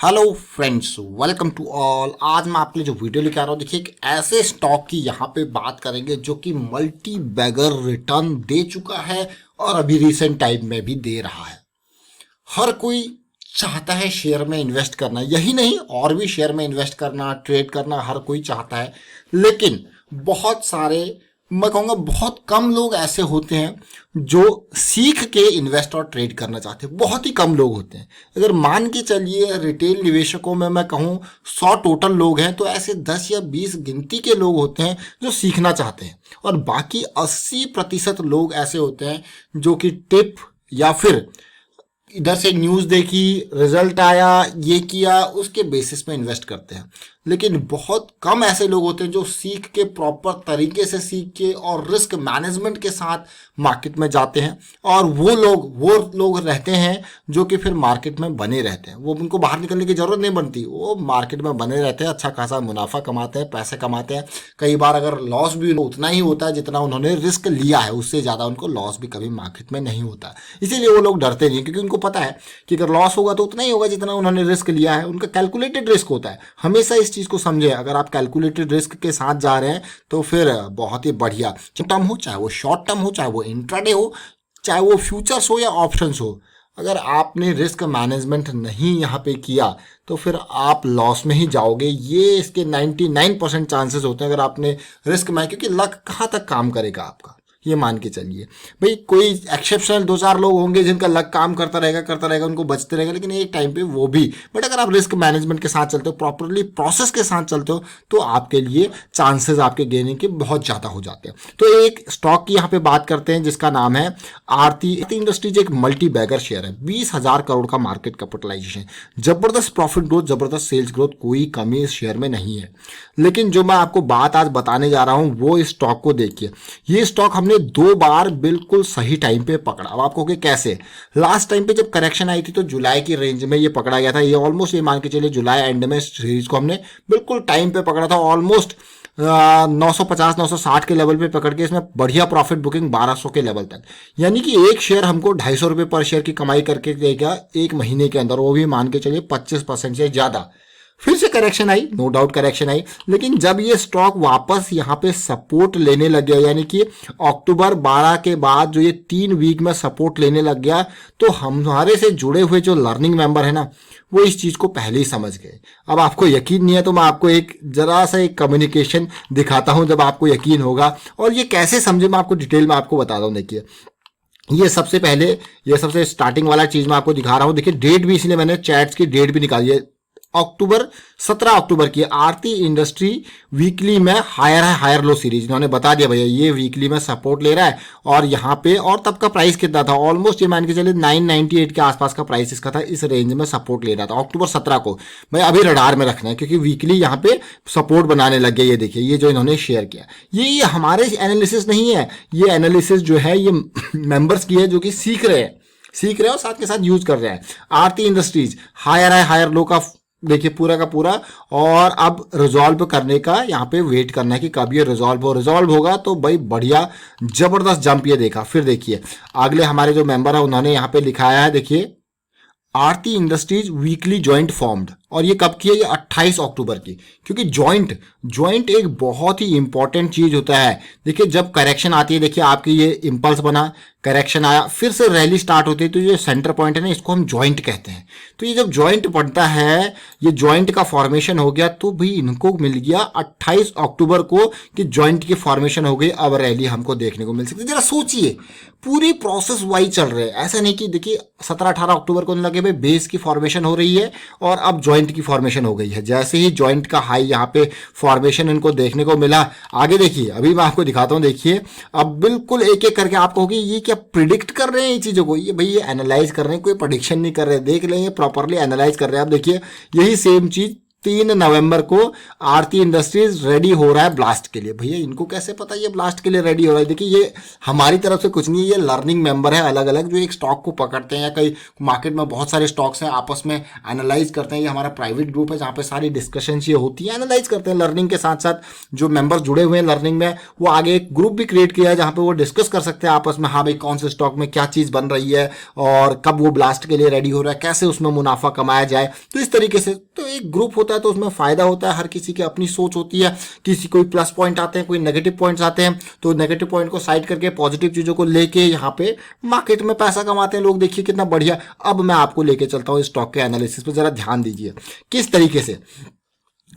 Hello friends, welcome to all. आज मैं आपके लिए जो वीडियो लेके आ रहा हूँ, देखिए एक ऐसे स्टॉक की यहाँ पे बात करेंगे जो कि मल्टी बैगर रिटर्न दे चुका है और अभी रिसेंट टाइम में भी दे रहा है। हर कोई चाहता है शेयर में इन्वेस्ट करना, यही नहीं और भी शेयर में इन्वेस्ट करना, ट्रेड करना हर कोई चाहता है। लेकिन बहुत सारे, मैं कहूँगा बहुत कम लोग ऐसे होते हैं जो सीख के इन्वेस्ट और ट्रेड करना चाहते हैं। बहुत ही कम लोग होते हैं। अगर मान के चलिए रिटेल निवेशकों में मैं कहूँ 100 टोटल लोग हैं, तो ऐसे 10 या 20 गिनती के लोग होते हैं जो सीखना चाहते हैं, और बाकी 80% लोग ऐसे होते हैं जो कि टिप या फिर इधर से न्यूज़ देखी, रिजल्ट आया, ये किया, उसके बेसिस पे इन्वेस्ट करते हैं। लेकिन बहुत कम ऐसे लोग होते हैं जो सीख के, प्रॉपर तरीके से सीख के और रिस्क मैनेजमेंट के साथ मार्केट में जाते हैं। और वो लोग रहते हैं जो कि फिर मार्केट में बने रहते हैं। वो उनको बाहर निकलने की जरूरत नहीं बनती, वो मार्केट में बने रहते हैं, अच्छा खासा मुनाफा कमाते हैं, पैसे कमाते हैं। कई बार अगर लॉस भी उतना ही होता है जितना उन्होंने रिस्क लिया है, उससे ज़्यादा उनको लॉस भी कभी मार्केट में नहीं होता। इसीलिए वो लोग डरते नहीं, क्योंकि उनको पता है कि अगर लॉस होगा तो उतना ही होगा जितना उन्होंने रिस्क लिया है। उनका कैलकुलेटेड रिस्क होता है। हमेशा इस चीज़ को समझे, अगर आप कैलकुलेटेड रिस्क के साथ जा रहे हैं तो फिर बहुत ही बढ़िया, टर्म हो चाहे वो शॉर्ट टर्म हो, चाहे वो इंट्राडे हो, चाहे वो फ्यूचर्स हो या ऑप्शंस हो, अगर आपने रिस्क मैनेजमेंट नहीं यहाँ पे किया तो फिर आप लॉस में ही जाओगे। ये इसके 99% चांसेस होते हैं अगर आपने रिस्क में, क्योंकि लक कहाँ तक काम करेगा आपका, ये मान के चलिए। भाई कोई एक्सेप्शनल 2-4 लोग होंगे जिनका लक काम करता रहेगा, उनको बचते रहेगा, लेकिन एक टाइम पे वो भी। बट अगर आप रिस्क मैनेजमेंट के साथ चलते हो, प्रॉपरली प्रोसेस के साथ चलते हो, तो आपके लिए चांसेस आपके गेनिंग के बहुत ज़्यादा हो जाते हैं। तो एक स्टॉक की यहाँ पे बात करते हैं जिसका नाम है आरती इंडस्ट्रीज। एक मल्टी बैगर शेयर है, 20,000 करोड़ का मार्केट कैपिटलाइजेशन, जबरदस्त प्रॉफिट ग्रोथ, जबरदस्त सेल्स ग्रोथ, कोई कमी इस शेयर में नहीं है। लेकिन जो मैं आपको बात आज बताने जा रहा हूं वो इस स्टॉक को देखिए। ये स्टॉक हमने 2 बार बिल्कुल सही टाइम पे पकड़ा। अब आपको कि कैसे, लास्ट टाइम पे जब करेक्शन आई थी तो जुलाई की रेंज में ये पकड़ा गया था। ये ऑलमोस्ट, ये मान के चलिए जुलाई एंड में सीरीज को हमने बिल्कुल टाइम पे पकड़ा था। ऑलमोस्ट 950-960 के लेवल पे पकड़ के इसमें बढ़िया प्रॉफिट बुकिंग 1200 के लेवल तक, यानी कि एक शेयर हमको 250 रुपये पर शेयर की कमाई करके देगा एक महीने के अंदर, वो भी मान के चलिए 25% से ज़्यादा। फिर से करेक्शन आई, नो डाउट करेक्शन आई, लेकिन जब ये स्टॉक वापस यहाँ पे सपोर्ट लेने लग गया, यानी कि अक्टूबर 12 के बाद जो ये 3 वीक में सपोर्ट लेने लग गया, तो हमारे से जुड़े हुए जो लर्निंग मेंबर है ना, वो इस चीज़ को पहले ही समझ गए। अब आपको यकीन नहीं है तो मैं आपको एक जरा सा एक कम्युनिकेशन दिखाता हूँ, जब आपको यकीन होगा। और ये कैसे समझे मैं आपको डिटेल में आपको बताता हूँ। देखिए ये सबसे पहले, ये सबसे स्टार्टिंग वाला चीज़ मैं आपको दिखा रहा हूँ। देखिए डेट भी, इसलिए मैंने चैट्स की डेट भी निकाली है। 17 अक्टूबर की आरती इंडस्ट्री वीकली में हायर लो सीरीज इन्होंने बता दिया भैया ये वीकली में सपोर्ट ले रहा है। और यहाँ पे, और तब का प्राइस कितना था, ऑलमोस्ट ये मान के चलिए 998 के आसपास का प्राइस इसका था। इस रेंज में सपोर्ट ले रहा था अक्टूबर 17 को। भाई अभी रडार में रखना है, क्योंकि वीकली यहाँ पे सपोर्ट बनाने लग गया। ये देखिए, ये जो इन्होंने शेयर किया, ये हमारे एनालिसिस नहीं है, ये एनालिसिस जो है ये मेंबर्स की है जो कि सीख रहे हैं और साथ के साथ यूज कर रहे हैं। आरती इंडस्ट्रीज हायर लो का देखिए पूरा का पूरा, और अब रिजॉल्व करने का यहाँ पे वेट करना है कि कब ये रिजॉल्व होगा तो भाई बढ़िया जबरदस्त जंप ये देखा। फिर देखिए अगले हमारे जो मेंबर है उन्होंने यहाँ पे लिखाया है, देखिए आरती इंडस्ट्रीज वीकली ज्वाइंट फॉर्म्ड, और ये कब की है, ये 28 अक्टूबर की। क्योंकि ज्वाइंट एक बहुत ही इंपॉर्टेंट चीज होता है। देखिए जब करेक्शन आती है, देखिए आपकी ये इंपल्स बना, करेक्शन आया, फिर से रैली स्टार्ट होती है, तो ये सेंटर पॉइंट है ना, इसको हम ज्वाइंट कहते हैं। तो ये जब ज्वाइंट बनता है, ये ज्वाइंट का फॉर्मेशन हो गया, तो भाई इनको मिल गया 28 अक्टूबर को कि ज्वाइंट की फॉर्मेशन हो गई, अब रैली हमको देखने को मिल सकती है। जरा सोचिए, पूरी प्रोसेस वाइज चल रहे हैं। ऐसा नहीं कि देखिए 17-18 अक्टूबर को लगे भाई बेस की फॉर्मेशन हो रही है और अब ज्वाइंट की फॉर्मेशन हो गई है। जैसे ही ज्वाइंट का हाई यहाँ पे फॉर्मेशन इनको देखने को मिला, आगे देखिए अभी मैं आपको दिखाता हूँ। देखिए अब बिल्कुल एक एक करके आप कहोगे ये क्या प्रिडिक्ट कर रहे हैं ये चीज़ों को, ये भाई ये एनालाइज कर रहे हैं, कोई प्रेडिक्शन नहीं कर रहे हैं। देख लेंगे प्रॉपरली एनालाइज कर रहे हैं। आप देखिए यही सेम चीज़ 3 नवंबर को आरती इंडस्ट्रीज रेडी हो रहा है ब्लास्ट के लिए। भैया इनको कैसे पता ये ब्लास्ट के लिए रेडी हो रहा है? देखिए ये हमारी तरफ से कुछ नहीं है, ये लर्निंग मेंबर है अलग अलग जो एक स्टॉक को पकड़ते हैं, या कई मार्केट में बहुत सारे स्टॉक्स हैं आपस में एनालाइज करते हैं। ये हमारा प्राइवेट ग्रुप है जहाँ पे सारी डिस्कशन ये होती है, एनालाइज करते हैं लर्निंग के साथ साथ। जो मेंबर्स जुड़े हुए हैं लर्निंग में वो आगे एक ग्रुप भी क्रिएट किया है जहाँ पे वो डिस्कस कर सकते हैं आपस में, हाँ भाई कौन से स्टॉक में क्या चीज़ बन रही है और कब वो ब्लास्ट के लिए रेडी हो रहा है, कैसे उसमें मुनाफा कमाया जाए। तो इस तरीके से तो एक ग्रुप होता है तो उसमें फायदा होता है। हर किसी की अपनी सोच होती है, किसी कोई प्लस पॉइंट आते हैं, कोई नेगेटिव पॉइंट्स आते हैं, तो नेगेटिव पॉइंट को साइड करके पॉजिटिव चीज़ों को लेके यहाँ पे मार्केट में पैसा कमाते हैं लोग। देखिए कितना बढ़िया। अब मैं आपको लेके चलता हूँ स्टॉक के एनालिसिस पे, जरा ध्यान दीजिए किस तरीके से।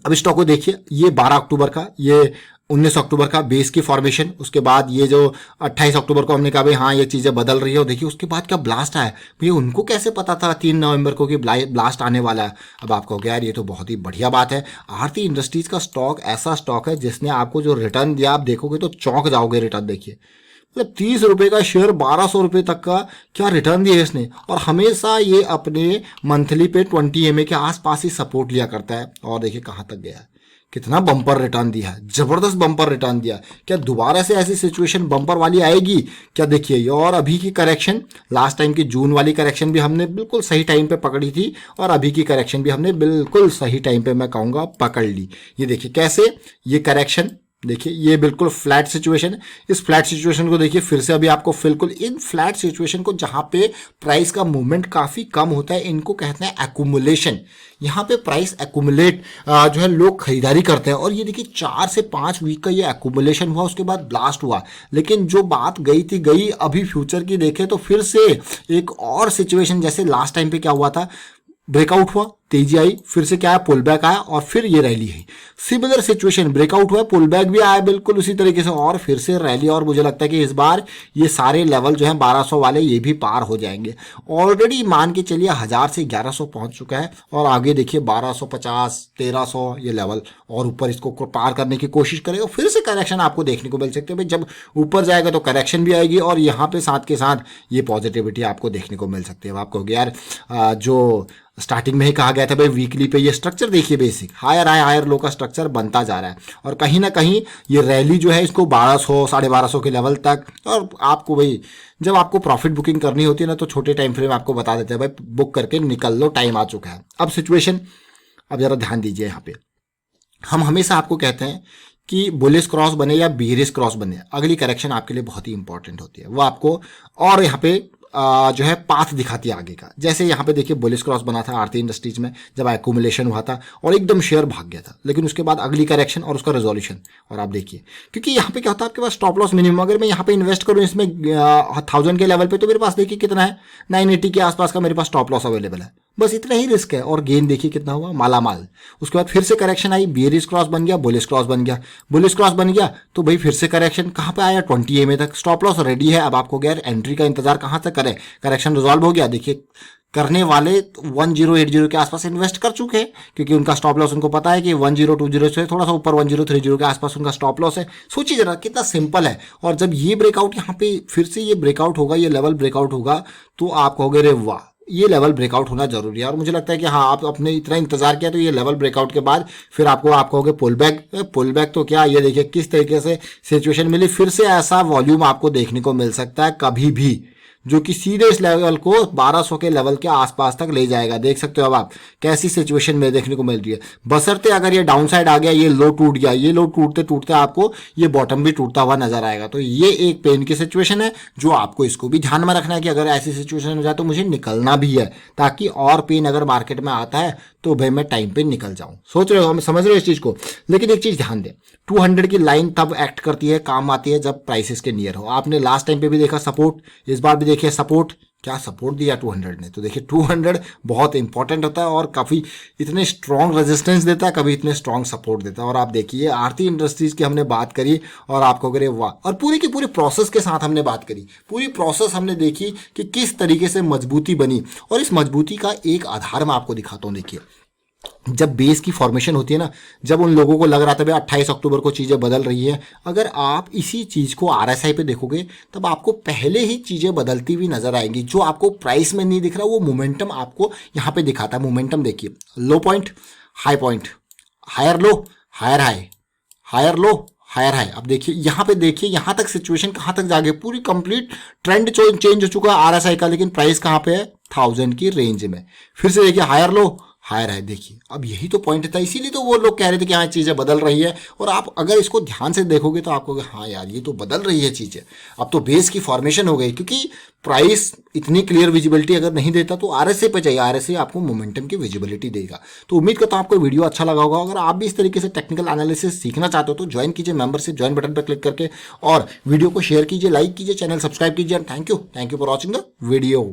अब स्टॉक को देखिए, ये 12 अक्टूबर का, ये 19 अक्टूबर का बेस की फॉर्मेशन, उसके बाद ये जो 28 अक्टूबर को हमने कहा भाई हाँ ये चीज़ें बदल रही है, और देखिए उसके बाद क्या ब्लास्ट आया। भैया उनको कैसे पता था 3 नवंबर को कि ब्लास्ट आने वाला है? अब आप कहोगे यार ये तो बहुत ही बढ़िया बात है। आरती इंडस्ट्रीज का स्टॉक ऐसा स्टॉक है जिसने आपको जो रिटर्न दिया आप देखोगे तो चौंक जाओगे। रिटर्न देखिए, मतलब 30 रुपए का शेयर 1200 रुपए तक का क्या रिटर्न दिया इसने, और हमेशा ये अपने मंथली पे 20 MA के आसपास ही सपोर्ट लिया करता है। और देखिए कहाँ तक गया है, कितना बम्पर रिटर्न दिया है, जबरदस्त बम्पर रिटर्न दिया। क्या दोबारा से ऐसी सिचुएशन बम्पर वाली आएगी क्या? देखिए ये, और अभी की करेक्शन, लास्ट टाइम की जून वाली करेक्शन भी हमने बिल्कुल सही टाइम पे पकड़ी थी, और अभी की करेक्शन भी हमने बिल्कुल सही टाइम पे मैं कहूँगा पकड़ ली। ये देखिए कैसे ये करेक्शन, देखिए ये बिल्कुल फ्लैट सिचुएशन। इस फ्लैट सिचुएशन को देखिए फिर से, अभी आपको बिल्कुल इन फ्लैट सिचुएशन को जहां पे प्राइस का मूवमेंट काफी कम होता है, इनको कहते हैं एक्यूमुलेशन। यहाँ पे प्राइस एक्यूमुलेट जो है लोग खरीदारी करते हैं, और ये देखिए 4 से 5 वीक का ये एक्यूमुलेशन हुआ, उसके बाद ब्लास्ट हुआ। लेकिन जो बात गई थी गई, अभी फ्यूचर की देखें तो फिर से एक और सिचुएशन, जैसे लास्ट टाइम पे क्या हुआ था, ब्रेकआउट हुआ, तेजी आई, फिर से क्या है पुल बैक आया, और फिर ये रैली है। सिमिलर सिचुएशन, ब्रेकआउट हुआ, पुल बैक भी आया बिल्कुल उसी तरीके से, और फिर से रैली। और मुझे लगता है कि इस बार ये सारे लेवल जो हैं 1200 वाले ये भी पार हो जाएंगे। ऑलरेडी मान के चलिए 1000 से 1100 पहुंच चुका है, और आगे देखिए 1250 1300 ये लेवल, और ऊपर इसको पार करने की कोशिश करेगा। फिर से करेक्शन आपको देखने को मिल सकती है भाई, जब ऊपर जाएगा तो करेक्शन भी आएगी, और यहाँ पे साथ के साथ ये पॉजिटिविटी आपको देखने को मिल सकती है। आपको हो गया यार जो स्टार्टिंग में ही कहा गया था भाई वीकली पे ये स्ट्रक्चर देखिए, basic higher high higher low का स्ट्रक्चर बनता जा रहा है, और कहीं ना कहीं ये रैली जो है इसको 1200 1250 के लेवल तक। और आपको भाई जब आपको प्रॉफिट बुकिंग करनी होती है ना, तो छोटे टाइम फ्रेम आपको बता देते हैं भाई बुक करके निकल लो, टाइम आ चुका है। अब सिचुएशन, अब जरा ध्यान दीजिए यहाँ पे, हम हमेशा आपको कहते हैं कि बुलिश क्रॉस बने या बेयरिश क्रॉस बने, अगली करेक्शन आपके लिए बहुत ही इंपॉर्टेंट होती है, वो आपको और यहाँ पे जो है पाथ दिखाती है आगे का। जैसे यहाँ पे देखिए बुलिश क्रॉस बना था आरती इंडस्ट्रीज में, जब एक्यूमुलेशन हुआ था और एकदम शेयर भाग गया था, लेकिन उसके बाद अगली करेक्शन और उसका रेजोल्यूशन। और आप देखिए, क्योंकि यहाँ पे क्या होता है आपके पास स्टॉप लॉस मिनिमम, अगर मैं यहाँ पे इन्वेस्ट करूँ इसमें 1000 के लेवल पे, तो मेरे पास देखिए कितना है 980 के आसपास का मेरे पास स्टॉप लॉस अवेलेबल है, बस इतना ही रिस्क है। और गेन देखिए कितना हुआ, माला माल। उसके बाद फिर से करेक्शन आई, बेयरिश क्रॉस बन गया, बुलिश क्रॉस बन गया, बुलिश क्रॉस बन गया तो भाई फिर से करेक्शन कहाँ पे आया 20 MA तक, स्टॉप लॉस रेडी है। अब आपको गया एंट्री का इंतजार कहाँ तक करें, करेक्शन रिजॉल्व हो गया। देखिए करने वाले 1080 के आसपास इन्वेस्ट कर चुके हैं, क्योंकि उनका स्टॉप लॉस उनको पता है कि 1020 से थोड़ा सा ऊपर 1030 के आसपास उनका स्टॉप लॉस है। सोचिए जरा कितना सिंपल है। और जब ये ब्रेकआउट यहाँ पे फिर से ये ब्रेकआउट होगा, ये लेवल ब्रेकआउट होगा, तो आप कहोगे रे वाह, ये लेवल ब्रेकआउट होना जरूरी है। और मुझे लगता है कि हाँ, आप अपने इतना इंतजार किया, तो ये लेवल ब्रेकआउट के बाद फिर आप कहोगे पुल बैक तो क्या, ये देखिए किस तरीके से सिचुएशन मिली। फिर से ऐसा वॉल्यूम आपको देखने को मिल सकता है कभी भी, जो कि सीधे इस लेवल को 1200 के लेवल के आसपास तक ले जाएगा। देख सकते हो अब आप कैसी सिचुएशन में देखने को मिल रही है। बशर्ते अगर ये डाउन साइड आ गया, ये लो टूट गया, ये लो टूटते टूटते आपको ये बॉटम भी टूटता हुआ नजर आएगा। तो ये एक पेन की सिचुएशन है, जो आपको इसको भी ध्यान में रखना है कि अगर ऐसी सिचुएशन हो जाए तो मुझे निकलना भी है, ताकि और पेन अगर मार्केट में आता है तो भाई मैं टाइम पे निकल जाऊं। सोच रहे हो, हम समझ रहे हो इस चीज को। लेकिन एक चीज ध्यान दें, 200 की लाइन तब एक्ट करती है, काम आती है, जब प्राइसेस के नियर हो। आपने लास्ट टाइम पे भी देखा सपोर्ट, इस बार भी देखिए सपोर्ट, क्या सपोर्ट दिया 200 ने। तो देखिए 200 बहुत इंपॉर्टेंट होता है, और काफी इतने स्ट्रॉन्ग रेजिस्टेंस देता है, कभी इतने स्ट्रॉन्ग सपोर्ट देता है। और आप देखिए आरती इंडस्ट्रीज की हमने बात करी, और आपको करें वाह, और पूरी की पूरी प्रोसेस के साथ हमने बात करी, पूरी प्रोसेस हमने देखी कि किस तरीके से मजबूती बनी। और इस मजबूती का एक आधार मैं आपको दिखाता हूँ। देखिए जब बेस की फॉर्मेशन होती है ना, जब उन लोगों को लग रहा था भाई 28 अक्टूबर को चीज़ें बदल रही है, अगर आप इसी चीज़ को आरएसआई पे देखोगे तब आपको पहले ही चीज़ें बदलती हुई नजर आएंगी। जो आपको प्राइस में नहीं दिख रहा वो मोमेंटम आपको यहाँ पे दिखाता है। मोमेंटम देखिए, low point, higher low, higher high, higher low, higher high. अब देखिए यहाँ पे, देखिए यहाँ तक सिचुएशन कहाँ तक जाके पूरी कंप्लीट ट्रेंड चेंज हो चुका है आरएसआई का, लेकिन प्राइस कहाँ पे है 1000 की रेंज में। फिर से देखिए हायर लो, हायर है। देखिए अब यही तो पॉइंट था, इसीलिए तो वो लोग कह रहे थे कि हाँ चीज़ें बदल रही है। और आप अगर इसको ध्यान से देखोगे तो आपको हाँ यार ये तो बदल रही है चीज़ें। अब तो बेस की फॉर्मेशन हो गई, क्योंकि प्राइस इतनी क्लियर विजिबिलिटी अगर नहीं देता तो आरएसए पे चाहिए, आरएसए आपको मोमेंटम की विजिबिलिटी देगा। तो उम्मीद करता हूँ आपको वीडियो अच्छा लगा होगा। अगर आप भी इस तरीके से टेक्निकल एनालिसिस सीखना चाहते हो तो ज्वाइन कीजिए मेंबरशिप, ज्वाइन बटन पर क्लिक करके, और वीडियो को शेयर कीजिए, लाइक कीजिए, चैनल सब्सक्राइब कीजिए। Thank you for watching the video.